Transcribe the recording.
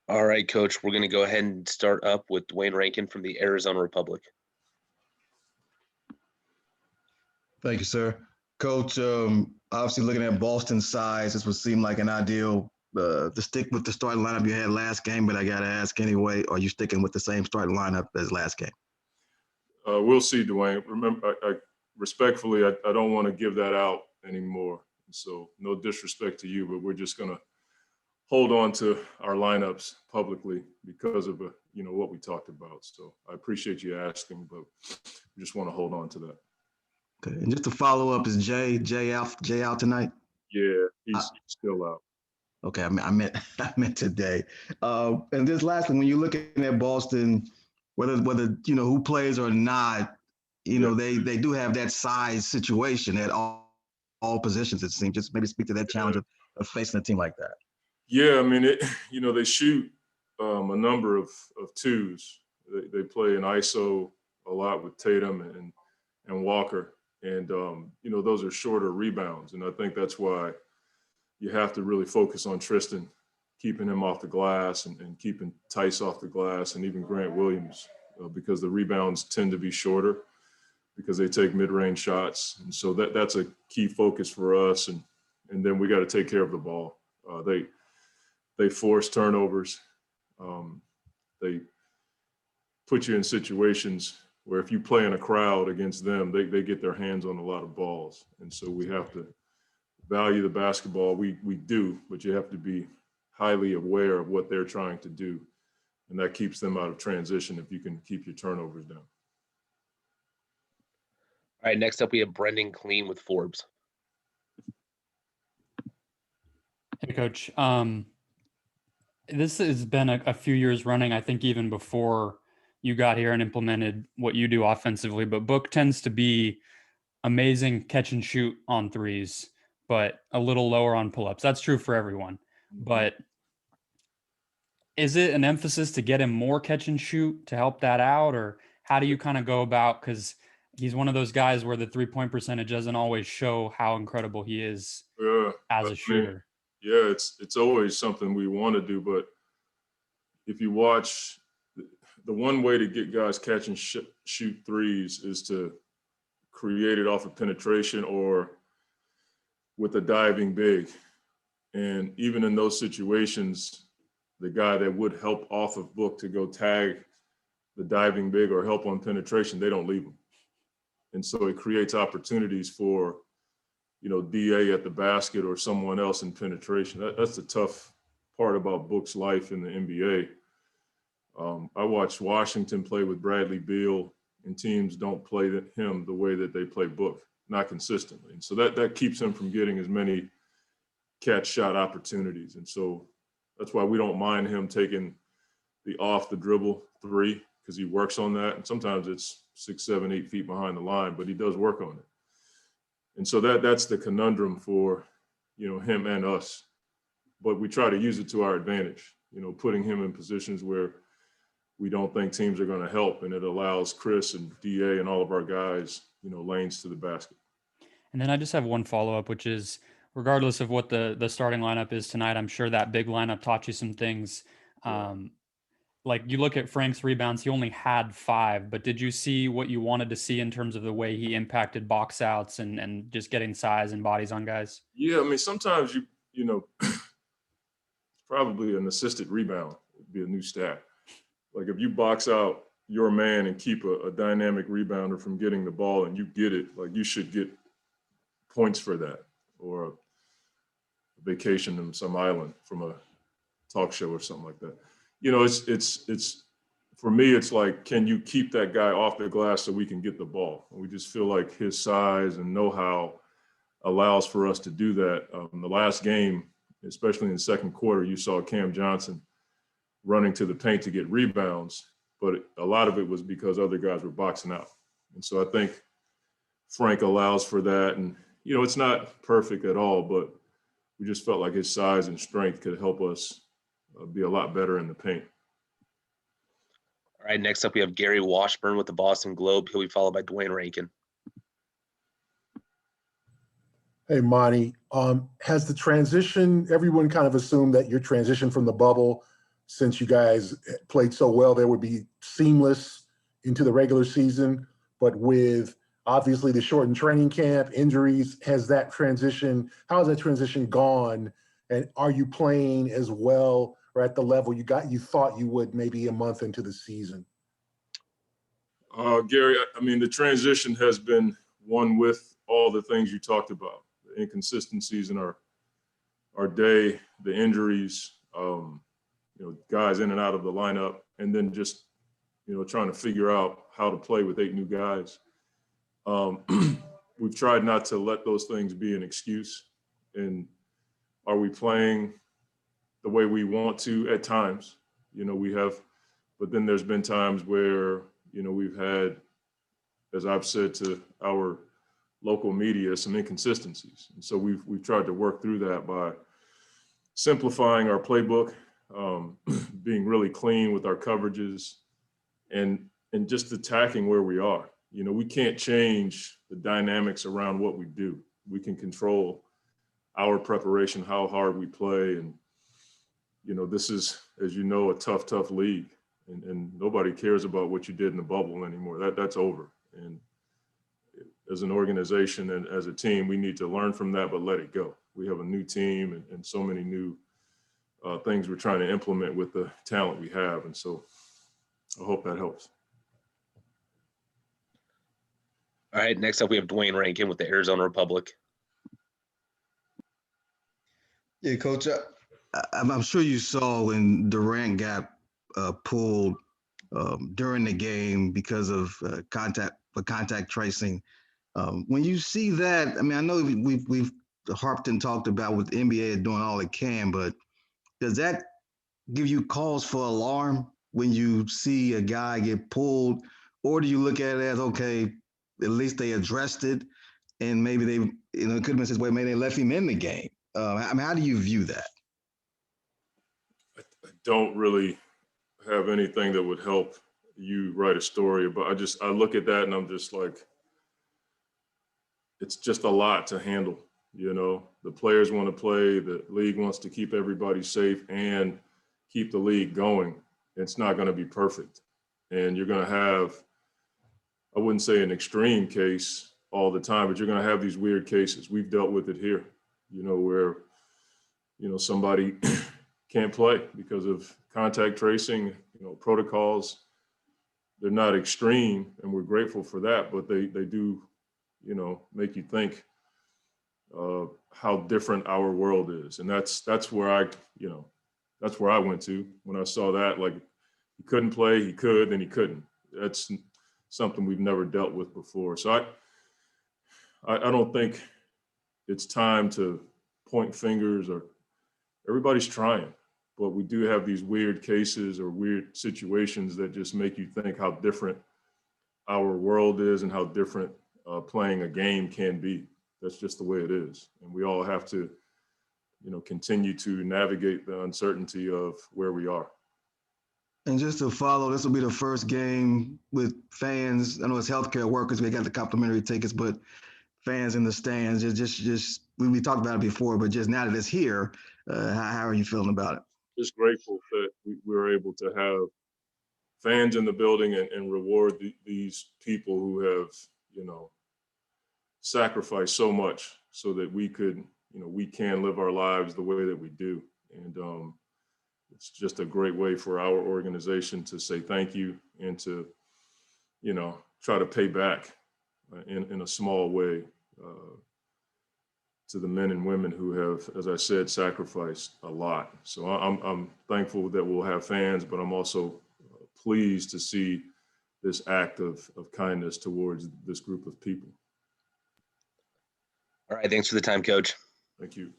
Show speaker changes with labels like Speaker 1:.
Speaker 1: All right, Coach, we're going to go ahead and start up with Dwayne Rankin from the Arizona Republic.
Speaker 2: Thank you, sir. Coach, obviously looking at Boston's size, this would seem like an ideal to stick with the starting lineup you had last game, but I got to ask anyway, are you sticking with the same starting lineup as last game?
Speaker 3: We'll see, Dwayne. Remember, I respectfully, I don't want to give that out anymore. So no disrespect to you, but we're just going to hold on to our lineups publicly because of what we talked about. So I appreciate you asking, but we just want to hold on to that.
Speaker 2: Okay. And just to follow up, is Jay out tonight?
Speaker 3: Yeah, he's still out.
Speaker 2: Okay, I meant today. And this lastly, when you're looking at Boston, whether who plays or not, they do have that size situation at all positions. It seems. Just maybe speak to that challenge of facing a team like that.
Speaker 3: Yeah, I mean, they shoot a number of twos. They play in ISO a lot with Tatum and Walker, and those are shorter rebounds, and I think that's why you have to really focus on Tristan, keeping him off the glass and keeping Tice off the glass, and even Grant Williams, because the rebounds tend to be shorter because they take mid-range shots. And so that's a key focus for us. And then we got to take care of the ball. They force turnovers. They put you in situations where if you play in a crowd against them, they get their hands on a lot of balls. And so we have to value the basketball. We do, but you have to be highly aware of what they're trying to do. And that keeps them out of transition if you can keep your turnovers down.
Speaker 1: All right, next up we have Brendan Clean with Forbes.
Speaker 4: Hey, Coach. This has been a few years running, I think even before you got here and implemented what you do offensively, but Book tends to be amazing catch and shoot on threes, but a little lower on pull-ups. That's true for everyone. But is it an emphasis to get him more catch and shoot to help that out? Or how do you kind of go about, because he's one of those guys where the 3-point percentage doesn't always show how incredible he is as a shooter.
Speaker 3: Yeah, it's always something we want to do, but if you watch, the one way to get guys catch and shoot threes is to create it off of penetration or with a diving big. And even in those situations, the guy that would help off of Book to go tag the diving big or help on penetration, they don't leave him. And so it creates opportunities for, DA at the basket or someone else in penetration. That's the tough part about Book's life in the NBA. I watched Washington play with Bradley Beal, and teams don't play him the way that they play Book, not consistently. And so that keeps him from getting as many catch shot opportunities. And so that's why we don't mind him taking the off the dribble three, because he works on that. And sometimes it's 6, 7, 8 feet behind the line, but he does work on it. And so that's the conundrum for, him and us. But we try to use it to our advantage, putting him in positions where we don't think teams are going to help. And it allows Chris and DA and all of our guys, lanes to the basket.
Speaker 4: And then I just have one follow-up, which is, regardless of what the starting lineup is tonight, I'm sure that big lineup taught you some things. Like you look at Frank's rebounds, he only had 5, but did you see what you wanted to see in terms of the way he impacted box outs and just getting size and bodies on guys?
Speaker 3: Yeah, I mean, sometimes probably an assisted rebound would be a new stat. Like if you box out your man and keep a dynamic rebounder from getting the ball and you get it, like you should get points for that, or a vacation in some island from a talk show or something like that. It's for me, it's like, can you keep that guy off the glass so we can get the ball? And we just feel like his size and know-how allows for us to do that. The last game, especially in the second quarter, you saw Cam Johnson running to the paint to get rebounds, but a lot of it was because other guys were boxing out. And so I think Frank allows for that. And, it's not perfect at all, but we just felt like his size and strength could help us be a lot better in the paint.
Speaker 1: All right, next up we have Gary Washburn with the Boston Globe. He'll be followed by Dwayne Rankin.
Speaker 5: Hey, Monty. Has the transition, everyone kind of assumed that your transition from the bubble since you guys played so well, there would be seamless into the regular season. But with obviously the shortened training camp, injuries, how has that transition gone? And are you playing as well or at the level you thought you would maybe a month into the season?
Speaker 3: Gary, I mean, the transition has been one with all the things you talked about, the inconsistencies in our day, the injuries, guys in and out of the lineup, and then just, trying to figure out how to play with 8 new guys. We've tried not to let those things be an excuse. And are we playing the way we want to at times? We have, but then there's been times where, we've had, as I've said to our local media, some inconsistencies. And so we've tried to work through that by simplifying our playbook, being really clean with our coverages, and just attacking where we are. We can't change the dynamics around what we do. We can control our preparation, how hard we play. And, this is, as you know, a tough league. And nobody cares about what you did in the bubble anymore. That's over. And as an organization and as a team, we need to learn from that, but let it go. We have a new team and so many new things we're trying to implement with the talent we have. And so I hope that helps.
Speaker 1: All right, next up we have Dwayne Rankin with the Arizona Republic.
Speaker 2: Yeah, Coach, I'm sure you saw when Durant got pulled during the game because of contact tracing. When you see that, I mean, I know we've harped and talked about what the NBA is doing all it can, but does that give you cause for alarm when you see a guy get pulled, or do you look at it as, okay, at least they addressed it, and maybe they, it could have been this way, maybe they left him in the game? I mean, how do you view that?
Speaker 3: I don't really have anything that would help you write a story about. I look at that and I'm just like, it's just a lot to handle. The players want to play, the league wants to keep everybody safe and keep the league going. It's not going to be perfect. And you're going to have, I wouldn't say an extreme case all the time, but you're going to have these weird cases. We've dealt with it here, where, somebody can't play because of contact tracing, protocols. They're not extreme, and we're grateful for that, but they do, make you think how different our world is. And that's where I went to when I saw that. Like, he couldn't play, he could, then he couldn't. That's something we've never dealt with before. So I don't think it's time to point fingers, or everybody's trying, but we do have these weird cases or weird situations that just make you think how different our world is and how different playing a game can be. That's just the way it is. And we all have to, continue to navigate the uncertainty of where we are.
Speaker 2: And just to follow, this will be the first game with fans. I know it's healthcare workers, we got the complimentary tickets, but fans in the stands. Just we talked about it before, but just now that it's here, how are you feeling about it?
Speaker 3: Just grateful that we were able to have fans in the building and reward these people who have, sacrificed so much so that we could, we can live our lives the way that we do. And it's just a great way for our organization to say thank you and to, try to pay back in a small way to the men and women who have, as I said, sacrificed a lot. So I'm thankful that we'll have fans, but I'm also pleased to see this act of kindness towards this group of people.
Speaker 1: All right, thanks for the time, Coach.
Speaker 3: Thank you.